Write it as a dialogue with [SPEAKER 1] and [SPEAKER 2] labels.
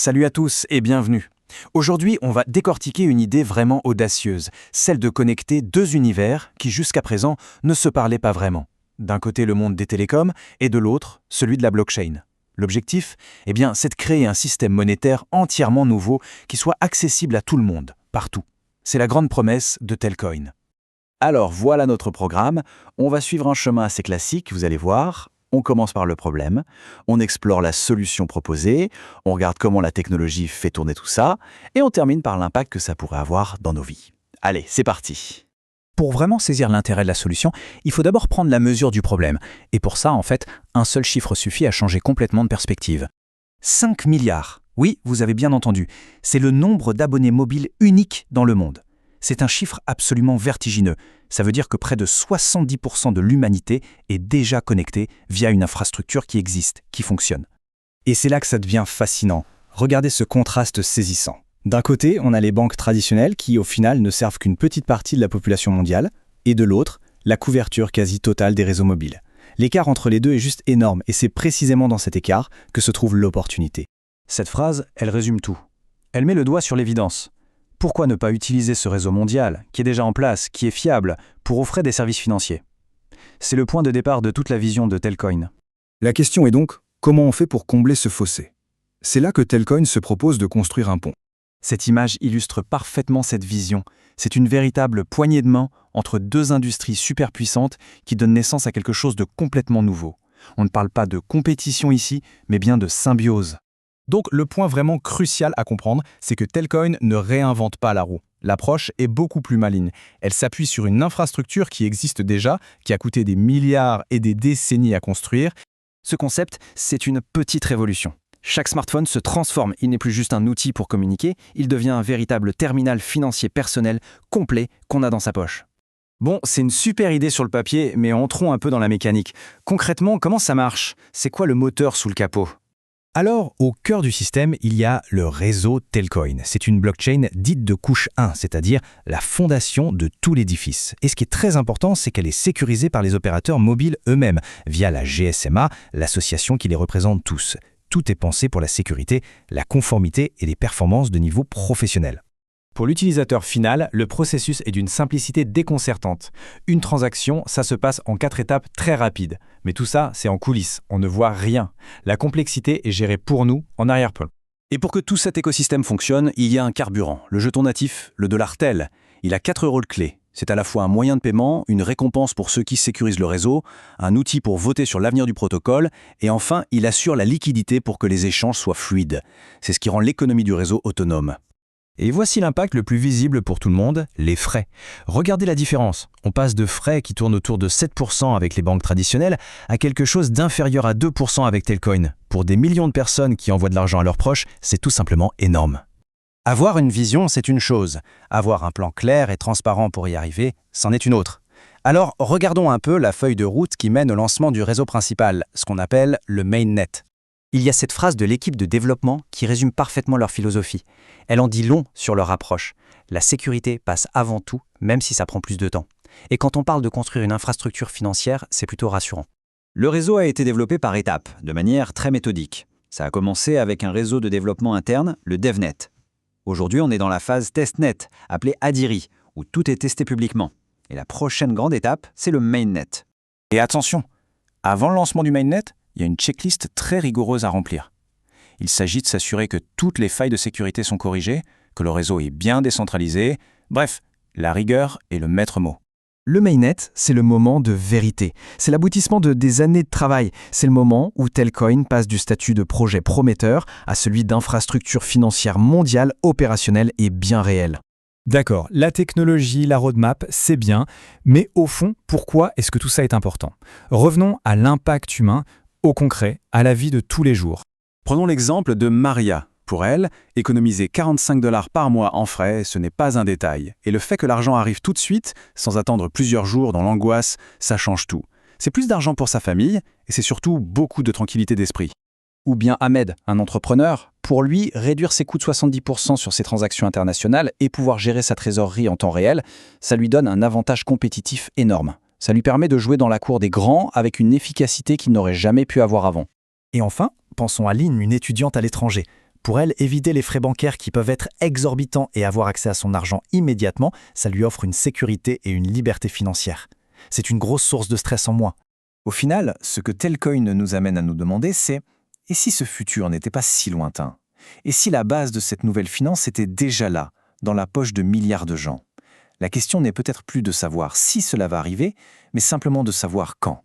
[SPEAKER 1] Salut à tous et bienvenue. Aujourd'hui, on va décortiquer une idée vraiment audacieuse, celle de connecter deux univers qui jusqu'à présent ne se parlaient pas vraiment. D'un côté le monde des télécoms et de l'autre celui de la blockchain. L'objectif, c'est de créer un système monétaire entièrement nouveau qui soit accessible à tout le monde, partout. C'est la grande promesse de Telcoin. Alors voilà notre programme. On va suivre un chemin assez classique, vous allez voir. On commence par le problème, on explore la solution proposée, on regarde comment la technologie fait tourner tout ça, et on termine par l'impact que ça pourrait avoir dans nos vies. Allez, c'est parti.
[SPEAKER 2] Pour vraiment saisir l'intérêt de la solution, il faut d'abord prendre la mesure du problème. Et pour ça, un seul chiffre suffit à changer complètement de perspective. 5 milliards. Oui, vous avez bien entendu. C'est le nombre d'abonnés mobiles uniques dans le monde. C'est un chiffre absolument vertigineux. Ça veut dire que près de 70% de l'humanité est déjà connectée via une infrastructure qui existe, qui fonctionne. Et c'est là que ça devient fascinant. Regardez ce contraste saisissant. D'un côté, on a les banques traditionnelles qui, au final, ne servent qu'une petite partie de la population mondiale, et de l'autre, la couverture quasi totale des réseaux mobiles. L'écart entre les deux est juste énorme, et c'est précisément dans cet écart que se trouve l'opportunité.
[SPEAKER 1] Cette phrase, elle résume tout. Elle met le doigt sur l'évidence. Pourquoi ne pas utiliser ce réseau mondial, qui est déjà en place, qui est fiable, pour offrir des services financiers? C'est le point de départ de toute la vision de Telcoin.
[SPEAKER 3] La question est donc, comment on fait pour combler ce fossé? C'est là que Telcoin se propose de construire un pont.
[SPEAKER 1] Cette image illustre parfaitement cette vision. C'est une véritable poignée de main entre deux industries super puissantes qui donnent naissance à quelque chose de complètement nouveau. On ne parle pas de compétition ici, mais bien de symbiose.
[SPEAKER 4] Donc le point vraiment crucial à comprendre, c'est que Telcoin ne réinvente pas la roue. L'approche est beaucoup plus maligne. Elle s'appuie sur une infrastructure qui existe déjà, qui a coûté des milliards et des décennies à construire.
[SPEAKER 1] Ce concept, c'est une petite révolution. Chaque smartphone se transforme, il n'est plus juste un outil pour communiquer, il devient un véritable terminal financier personnel complet qu'on a dans sa poche. Bon, c'est une super idée sur le papier, mais entrons un peu dans la mécanique. Concrètement, comment ça marche? C'est quoi le moteur sous le capot?
[SPEAKER 2] Alors, au cœur du système, il y a le réseau Telcoin. C'est une blockchain dite de couche 1, c'est-à-dire la fondation de tout l'édifice. Et ce qui est très important, c'est qu'elle est sécurisée par les opérateurs mobiles eux-mêmes, via la GSMA, l'association qui les représente tous. Tout est pensé pour la sécurité, la conformité et les performances de niveau professionnel.
[SPEAKER 4] Pour l'utilisateur final, le processus est d'une simplicité déconcertante. Une transaction, ça se passe en 4 étapes très rapides. Mais tout ça, c'est en coulisses, on ne voit rien. La complexité est gérée pour nous en arrière-plan.
[SPEAKER 1] Et pour que tout cet écosystème fonctionne, il y a un carburant, le jeton natif, le dollar tel. Il a 4 rôles clés. C'est à la fois un moyen de paiement, une récompense pour ceux qui sécurisent le réseau, un outil pour voter sur l'avenir du protocole, et enfin, il assure la liquidité pour que les échanges soient fluides. C'est ce qui rend l'économie du réseau autonome.
[SPEAKER 2] Et voici l'impact le plus visible pour tout le monde, les frais. Regardez la différence. On passe de frais qui tournent autour de 7% avec les banques traditionnelles à quelque chose d'inférieur à 2% avec Telcoin. Pour des millions de personnes qui envoient de l'argent à leurs proches, c'est tout simplement énorme.
[SPEAKER 1] Avoir une vision, c'est une chose. Avoir un plan clair et transparent pour y arriver, c'en est une autre. Alors, regardons un peu la feuille de route qui mène au lancement du réseau principal, ce qu'on appelle le mainnet. Il y a cette phrase de l'équipe de développement qui résume parfaitement leur philosophie. Elle en dit long sur leur approche. La sécurité passe avant tout, même si ça prend plus de temps. Et quand on parle de construire une infrastructure financière, c'est plutôt rassurant. Le réseau a été développé par étapes, de manière très méthodique. Ça a commencé avec un réseau de développement interne, le DevNet. Aujourd'hui, on est dans la phase testnet, appelée Adiri, où tout est testé publiquement. Et la prochaine grande étape, c'est le mainnet. Et attention, avant le lancement du mainnet, il y a une checklist très rigoureuse à remplir. Il s'agit de s'assurer que toutes les failles de sécurité sont corrigées, que le réseau est bien décentralisé. Bref, la rigueur est le maître mot.
[SPEAKER 5] Le mainnet, c'est le moment de vérité. C'est l'aboutissement de des années de travail. C'est le moment où Telcoin passe du statut de projet prometteur à celui d'infrastructure financière mondiale opérationnelle et bien réelle.
[SPEAKER 4] D'accord, la technologie, la roadmap, c'est bien, mais au fond, pourquoi est-ce que tout ça est important? Revenons à l'impact humain, au concret, à la vie de tous les jours.
[SPEAKER 1] Prenons l'exemple de Maria. Pour elle, économiser 45 $ par mois en frais, ce n'est pas un détail. Et le fait que l'argent arrive tout de suite, sans attendre plusieurs jours dans l'angoisse, ça change tout. C'est plus d'argent pour sa famille, et c'est surtout beaucoup de tranquillité d'esprit. Ou bien Ahmed, un entrepreneur. Pour lui, réduire ses coûts de 70% sur ses transactions internationales et pouvoir gérer sa trésorerie en temps réel, ça lui donne un avantage compétitif énorme. Ça lui permet de jouer dans la cour des grands avec une efficacité qu'il n'aurait jamais pu avoir avant.
[SPEAKER 5] Et enfin, pensons à Lynn, une étudiante à l'étranger.
[SPEAKER 2] Pour elle, éviter les frais bancaires qui peuvent être exorbitants et avoir accès à son argent immédiatement, ça lui offre une sécurité et une liberté financière. C'est une grosse source de stress en moins.
[SPEAKER 5] Au final, ce que Telcoin nous amène à nous demander, c'est « et si ce futur n'était pas si lointain ? Et si la base de cette nouvelle finance était déjà là, dans la poche de milliards de gens ?» La question n'est peut-être plus de savoir si cela va arriver, mais simplement de savoir quand.